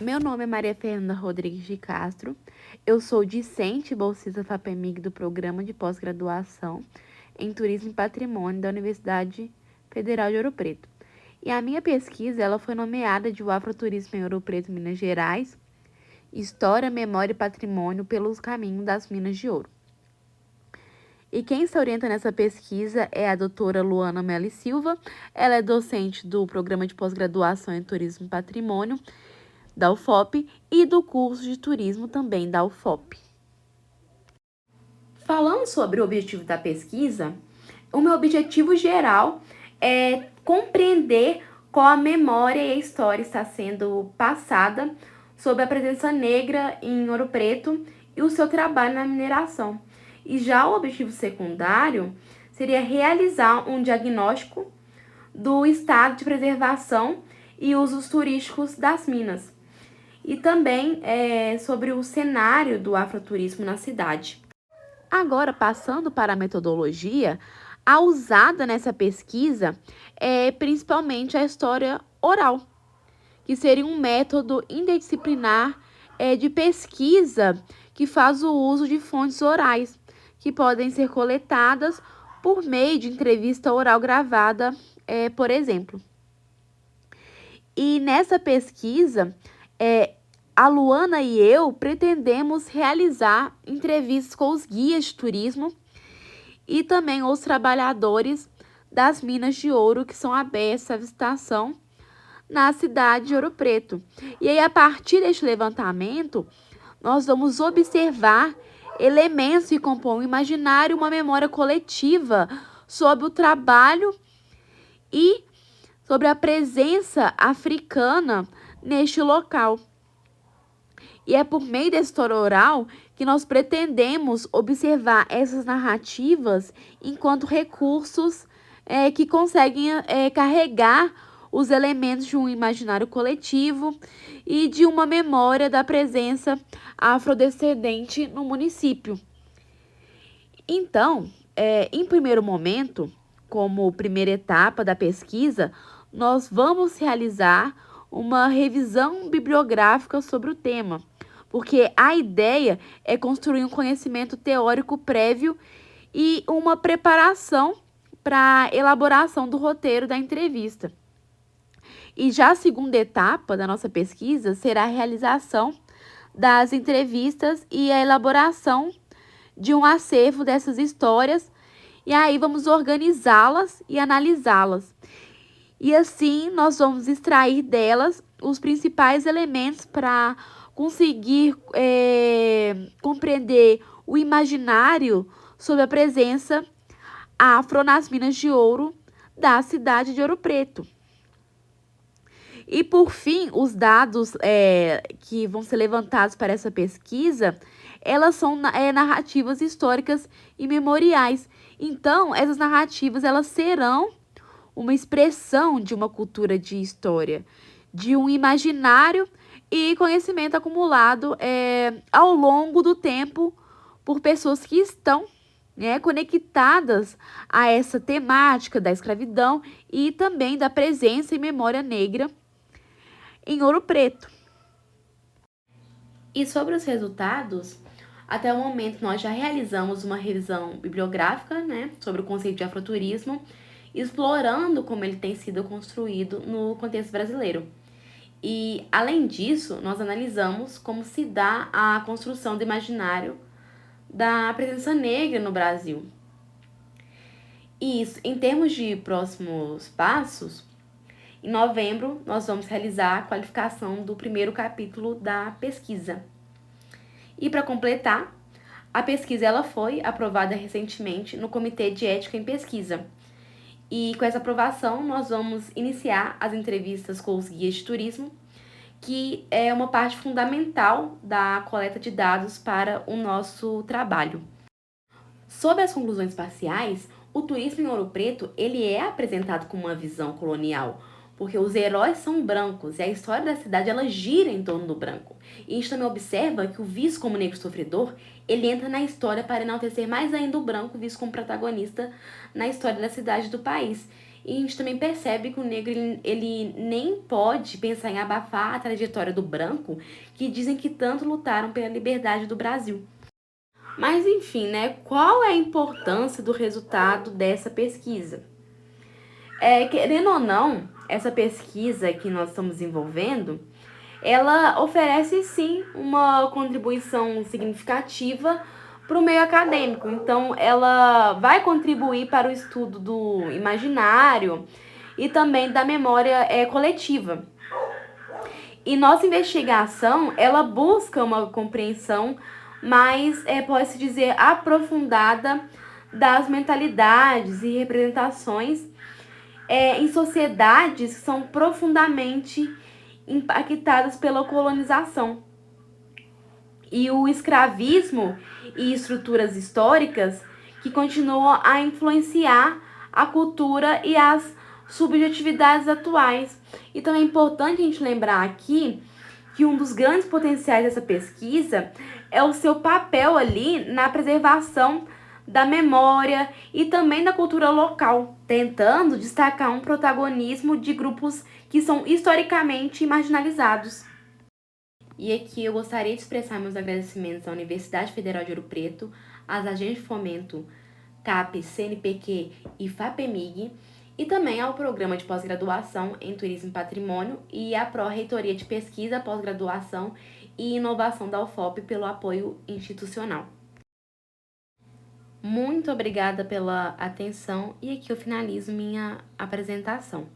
Meu nome é Maria Fernanda Rodrigues de Castro. Eu sou discente e bolsista FAPEMIG do Programa de Pós-Graduação em Turismo e Patrimônio da Universidade Federal de Ouro Preto. E a minha pesquisa ela foi nomeada de O Afroturismo em Ouro Preto, Minas Gerais, História, Memória e Patrimônio pelos Caminhos das Minas de Ouro. E quem se orienta nessa pesquisa é a doutora Luana Melli Silva. Ela é docente do Programa de Pós-Graduação em Turismo e Patrimônio da UFOP e do curso de turismo também da UFOP. Falando sobre o objetivo da pesquisa, o meu objetivo geral é compreender qual a memória e a história está sendo passada sobre a presença negra em Ouro Preto e o seu trabalho na mineração. E já o objetivo secundário seria realizar um diagnóstico do estado de preservação e usos turísticos das minas. E também sobre o cenário do afroturismo na cidade. Agora, passando para a metodologia, a usada nessa pesquisa é principalmente a história oral, que seria um método interdisciplinar de pesquisa que faz o uso de fontes orais, que podem ser coletadas por meio de entrevista oral gravada, por exemplo. E nessa pesquisa, a Luana e eu pretendemos realizar entrevistas com os guias de turismo e também os trabalhadores das minas de ouro que são abertas à visitação na cidade de Ouro Preto. E aí, a partir deste levantamento, nós vamos observar elementos que compõem o imaginário, uma memória coletiva sobre o trabalho e sobre a presença africana neste local. E é por meio da história oral que nós pretendemos observar essas narrativas enquanto recursos que conseguem carregar os elementos de um imaginário coletivo e de uma memória da presença afrodescendente no município. Então, em primeiro momento, como primeira etapa da pesquisa, nós vamos realizar uma revisão bibliográfica sobre o tema, porque a ideia é construir um conhecimento teórico prévio e uma preparação para a elaboração do roteiro da entrevista. E já a segunda etapa da nossa pesquisa será a realização das entrevistas e a elaboração de um acervo dessas histórias, e aí vamos organizá-las e analisá-las. E assim nós vamos extrair delas os principais elementos para conseguir compreender o imaginário sobre a presença afro nas minas de ouro da cidade de Ouro Preto. E, por fim, os dados que vão ser levantados para essa pesquisa, elas são narrativas históricas e memoriais. Então, essas narrativas elas serão uma expressão de uma cultura de história, de um imaginário e conhecimento acumulado ao longo do tempo por pessoas que estão conectadas a essa temática da escravidão e também da presença e memória negra em Ouro Preto. E sobre os resultados, até o momento nós já realizamos uma revisão bibliográfica sobre o conceito de afroturismo, explorando como ele tem sido construído no contexto brasileiro. E, além disso, nós analisamos como se dá a construção do imaginário da presença negra no Brasil. E isso, em termos de próximos passos, em novembro nós vamos realizar a qualificação do primeiro capítulo da pesquisa. E para completar, a pesquisa ela foi aprovada recentemente no Comitê de Ética em Pesquisa. E com essa aprovação, nós vamos iniciar as entrevistas com os guias de turismo, que é uma parte fundamental da coleta de dados para o nosso trabalho. Sobre as conclusões parciais, o turismo em Ouro Preto ele é apresentado com uma visão colonial, porque os heróis são brancos e a história da cidade ela gira em torno do branco. E a gente também observa que o visto como negro sofredor, ele entra na história para enaltecer mais ainda o branco visto como protagonista na história da cidade e do país. E a gente também percebe que o negro ele nem pode pensar em abafar a trajetória do branco, que dizem que tanto lutaram pela liberdade do Brasil. Mas enfim, né? Qual é a importância do resultado dessa pesquisa? Querendo ou não, essa pesquisa que nós estamos desenvolvendo, ela oferece sim uma contribuição significativa para o meio acadêmico. Então, ela vai contribuir para o estudo do imaginário e também da memória coletiva. E nossa investigação, ela busca uma compreensão mais, pode-se dizer, aprofundada das mentalidades e representações em sociedades que são profundamente impactadas pela colonização. E o escravismo e estruturas históricas que continuam a influenciar a cultura e as subjetividades atuais. E também é importante a gente lembrar aqui que um dos grandes potenciais dessa pesquisa é o seu papel ali na preservação da memória e também da cultura local, tentando destacar um protagonismo de grupos que são historicamente marginalizados. E aqui eu gostaria de expressar meus agradecimentos à Universidade Federal de Ouro Preto, às agências de fomento CAPES, CNPq e FAPEMIG, e também ao Programa de Pós-Graduação em Turismo e Patrimônio e à Pró-Reitoria de Pesquisa, Pós-Graduação e Inovação da UFOP pelo apoio institucional. Muito obrigada pela atenção e aqui eu finalizo minha apresentação.